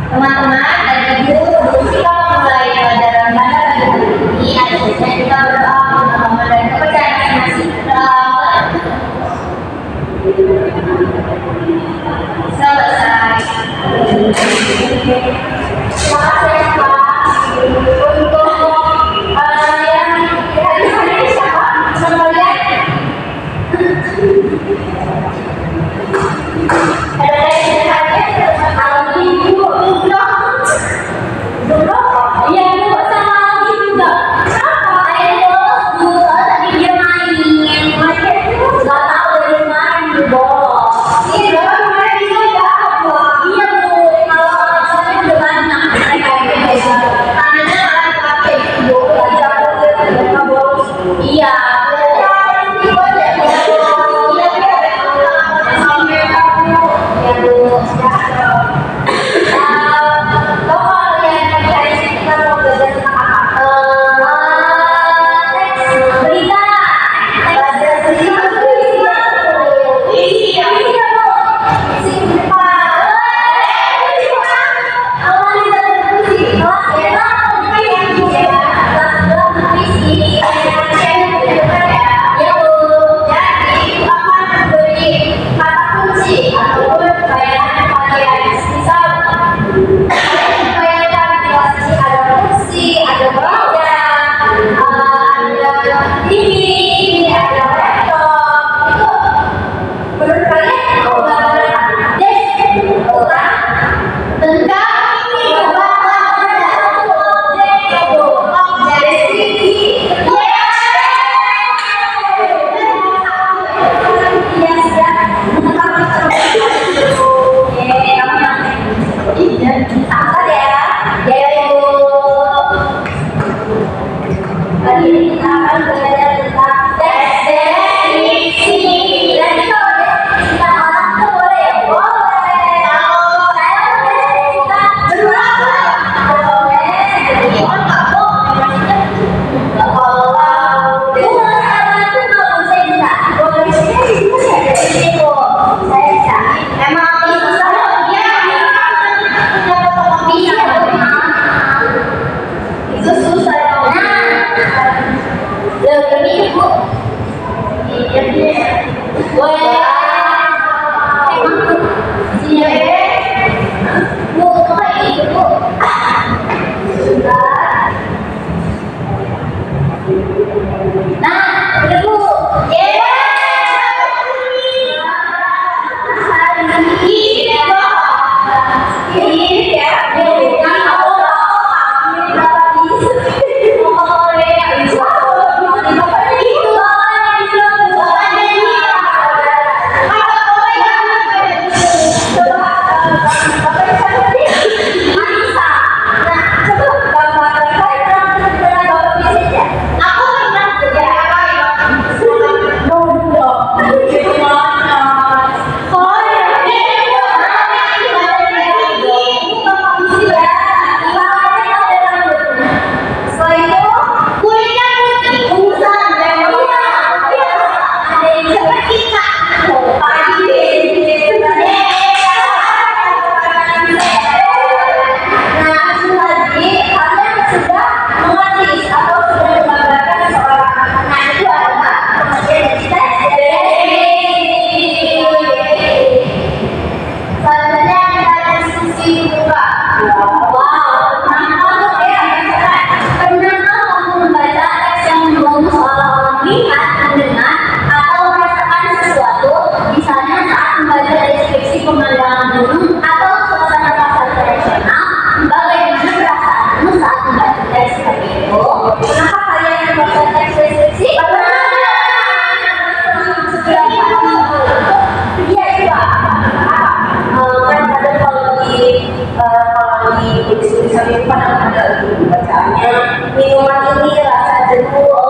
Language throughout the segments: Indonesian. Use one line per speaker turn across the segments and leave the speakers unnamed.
Teman-teman dan ibu, sebelum kita mulai pelajaran bahasa ini, ada baiknya kita berdoa bersama dan kepercayaan masing-masing dalam selesai. Terima kasih Pak untuk yang hari siapa? Semuanya. Iya. pada dulu bacaannya. Minuman ini rasa jeruk.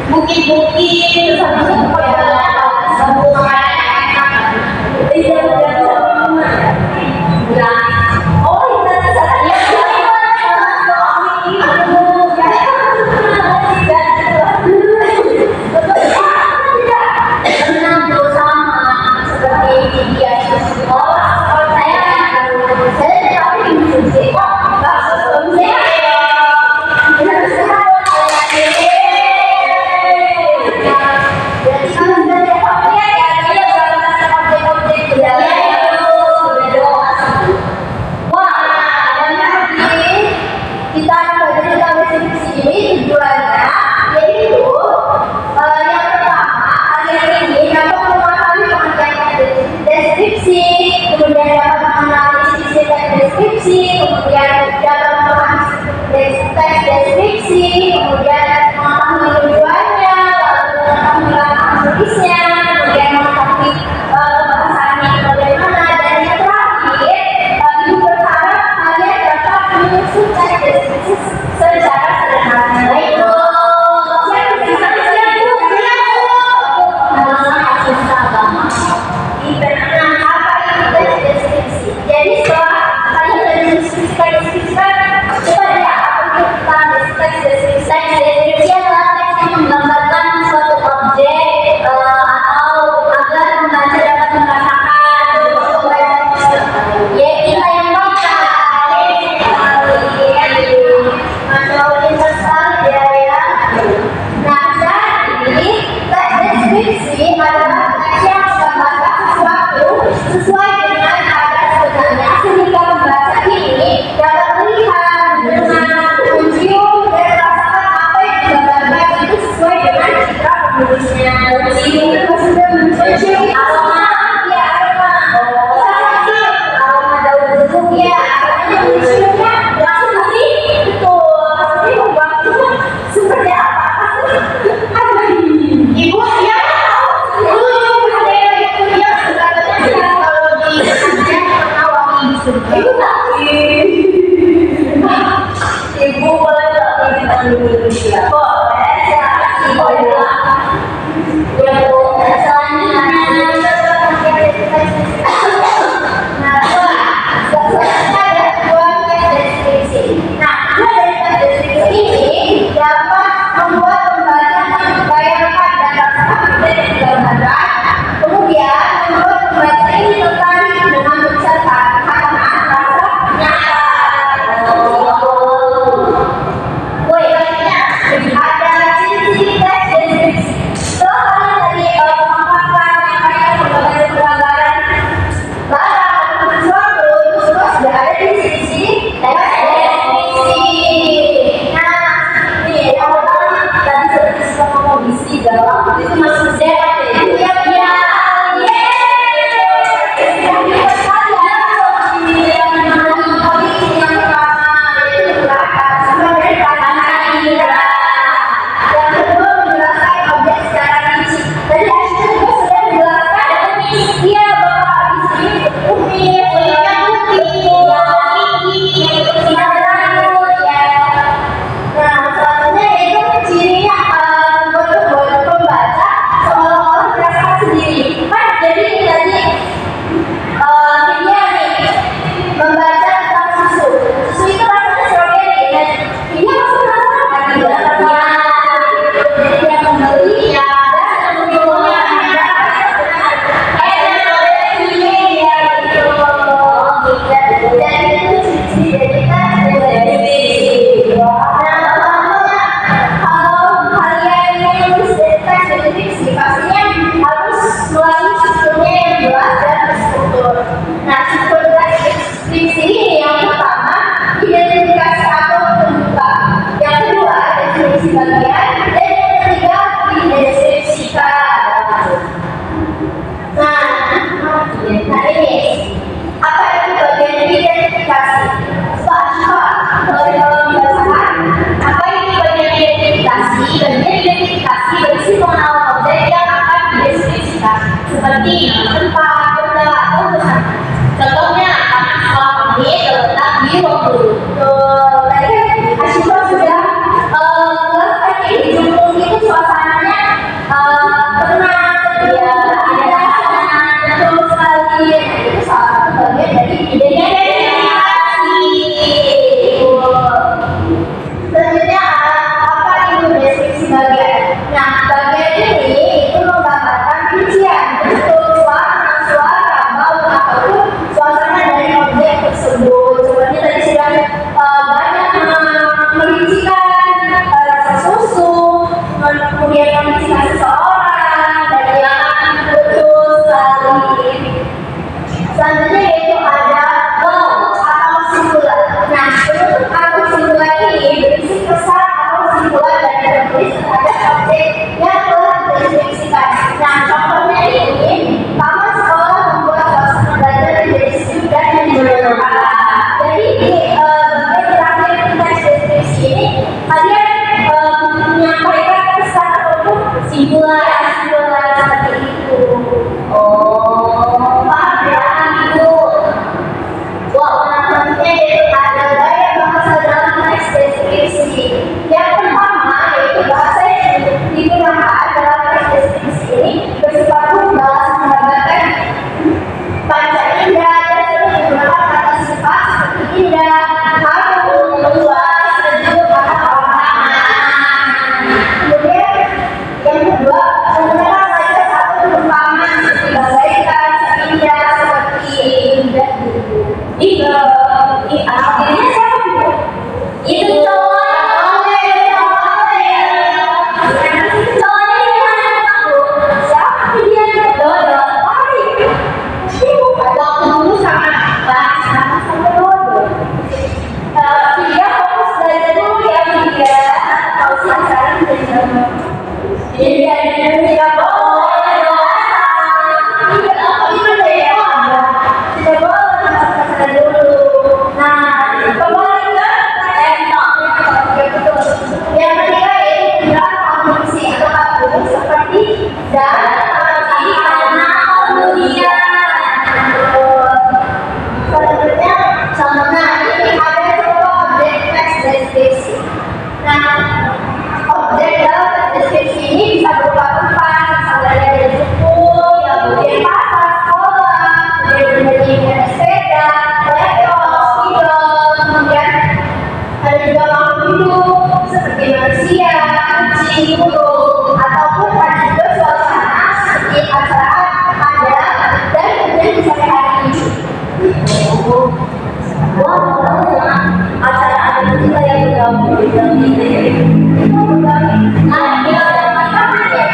Bukit-bukit, terus habis itu deskripsi adalah teks yang menggambarkan sesuatu Tuh, tadi kan Asyifa sudah menjelaskan ya, di Jepang itu suasananya tenang, ya, ada betul sekali. Itu salah satu bagian dari idenya destinasi. Selanjutnya apa itu deskripsi bagian? Nah, bagian ini itu menggambarkan rincian bentuk, warna, suara, bau ataupun suasana dari objek tersebut. Seperti tadi sudah banyak merincikan rasa susu, kemudian merincikan seseorang, dan yang betul sekali. Selanjutnya yaitu ada wow atau simpulan. Nah, bentuk atau simpulan ini berisi pesan atau simpulan dari tertulis terhadap objek yang telah dideskripsikan. Nah, contohnya ini, taman sekolah membuat suasana belajar menjadi sejuk dan menyenangkan. Jadi di bagian terakhir teks deskripsi ini, kalian menyampaikan pesan ataupun simpulan seperti itu. Oh, paham ya Ibu? Wow, selanjutnya yaitu ada gaya bahasa dalam teks deskripsi. Yang pertama yaitu bahasa yang digunakan dalam teks deskripsi ini bersifat lugas, menggambarkan panca indera, dan sering digunakan kata sifat seperti indah, harum, luas, sejuk, atau ramah. Kemudian yang kedua, menggunakan saja satu perumpamaan seperti bagaikan, seindah, seperti indah gitu. Akhirnya siapa itu? Itu cowoknya di mana aku? Siapa dia? Dodo. Ini bukan waktu dulu sama Dodo. Dia fokus belajar dulu ya dia. Kalau sekarang jadi ada tidak boleh yang ketiga yaitu konstruksi atau kategori seperti dan karena kemudian selanjutnya contohnya ini ada contoh objek teks deskripsi. Nah, objek dalam teks deskripsi ini bisa berupa tempat, misalnya ada buku, kemudian pasar, sekolah, kemudian sepeda, laptop, spidol, kemudian ada juga makhluk hidup seperti manusia, kucing, burung, ataupun ada juga suasana seperti acara ada dan kemudian di sore hari. Wah, acara ada juga yang bergabung dalam ini. Ada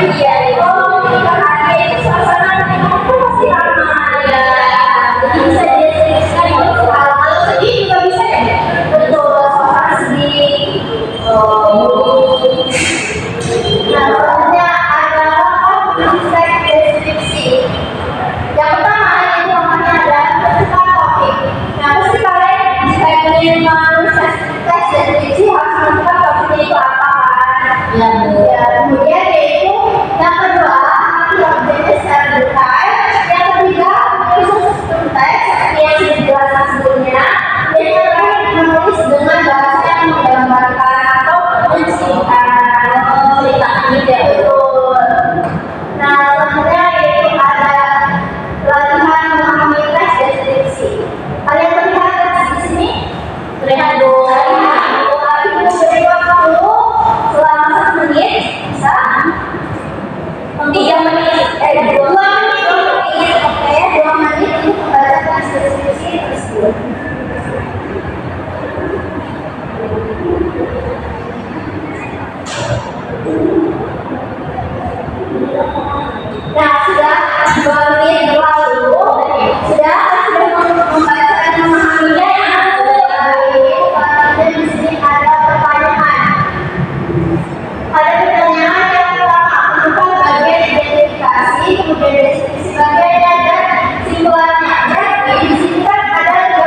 iya, itu suasana itu pasti ramai ya. Jadi bisa deskripsikan kalau sedih juga bisa ya. Betul, suasana sedih. Nah, selanjutnya adalah teks deskripsi. Yang pertama itu namanya adalah kesukaan topik. Nah, pasti kalian jika ingin menulis teks deskripsi harus menentukan topiknya itu apa kan? Ya, kemudian yaitu yang kedua, arti objeknya secara detail. Yang ketiga, menulis struktur teks seperti yang sudah dijelaskan sebelumnya. Dan yang terakhir, menulis dengan bahasa yang menggambarkan atau menceritakan gitu ya. Betul. Nah, selanjutnya yaitu ada latihan memahami teks deskripsi. Kalian melihat teks di sini? Terlihat dong. Ibu beri waktu selama 1 menit, bisa? 3 menit, 2 menit, oke, 2 menit untuk membaca teks deskripsi tersebut. Nah, sudah 2 menit berlalu, sudah membaca dan memahaminya yang dan di sini ada pertanyaan. Ada pertanyaan yang pertama, menentukan bagian identifikasi, kemudian deskripsi bagiannya dan simpulannya. Jadi di sini kan ada 3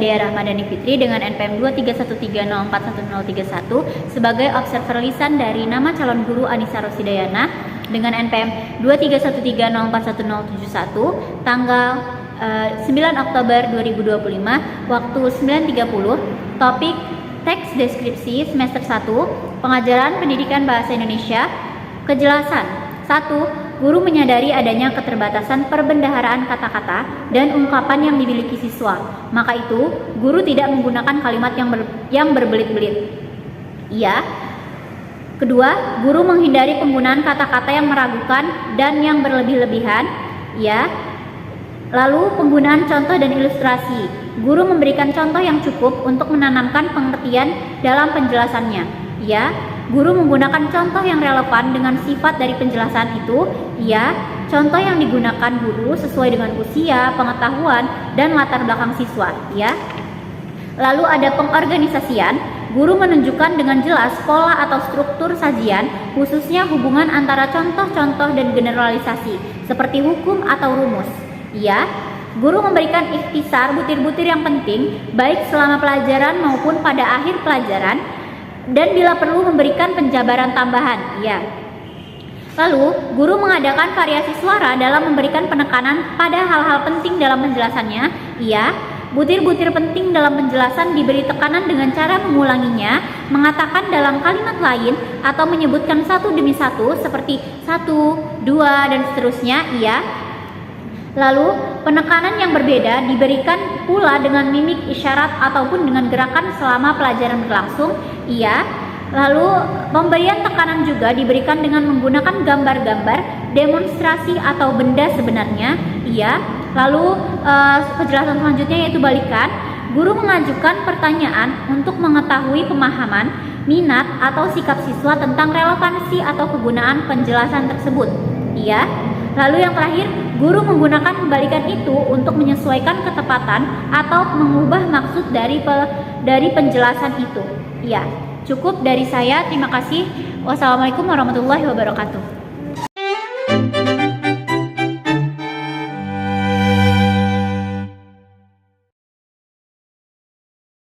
Hidayah Rahmadani Fitri dengan NPM 231304131 sebagai observer lisan dari nama calon guru Anissa Rosidayana dengan NPM 231304171 tanggal 9 Oktober 2025, waktu 9.30, topik teks deskripsi semester 1, pengajaran pendidikan bahasa Indonesia. Kejelasan. 1. Guru menyadari adanya keterbatasan perbendaharaan kata-kata dan ungkapan yang dimiliki siswa. Maka itu, guru tidak menggunakan kalimat yang berbelit-belit. Iya. Kedua, guru menghindari penggunaan kata-kata yang meragukan dan yang berlebih-lebihan. Iya. Lalu, penggunaan contoh dan ilustrasi. Guru memberikan contoh yang cukup untuk menanamkan pengertian dalam penjelasannya. Ya, guru menggunakan contoh yang relevan dengan sifat dari penjelasan itu. Ya, contoh yang digunakan guru sesuai dengan usia, pengetahuan, dan latar belakang siswa. Ya. Lalu ada pengorganisasian. Guru menunjukkan dengan jelas pola atau struktur sajian, khususnya hubungan antara contoh-contoh dan generalisasi, seperti hukum atau rumus. Ya. Guru memberikan ikhtisar butir-butir yang penting, baik selama pelajaran maupun pada akhir pelajaran, dan bila perlu memberikan penjabaran tambahan. Ya. Lalu, guru mengadakan variasi suara dalam memberikan penekanan pada hal-hal penting dalam penjelasannya. Ya. Butir-butir penting dalam penjelasan diberi tekanan dengan cara mengulanginya, mengatakan dalam kalimat lain, atau menyebutkan satu demi satu seperti 1, 2, dan seterusnya. Ya. Lalu, penekanan yang berbeda diberikan pula dengan mimik, isyarat, ataupun dengan gerakan selama pelajaran berlangsung. Iya. Lalu, pemberian tekanan juga diberikan dengan menggunakan gambar-gambar, demonstrasi atau benda sebenarnya. Iya. Lalu, kejelasan selanjutnya yaitu balikan. Guru mengajukan pertanyaan untuk mengetahui pemahaman, minat, atau sikap siswa tentang relevansi atau kegunaan penjelasan tersebut. Iya. Lalu yang terakhir, guru menggunakan balikan itu untuk menyesuaikan ketepatan atau mengubah maksud dari penjelasan itu. Ya, cukup dari saya. Terima kasih. Wassalamualaikum warahmatullahi wabarakatuh.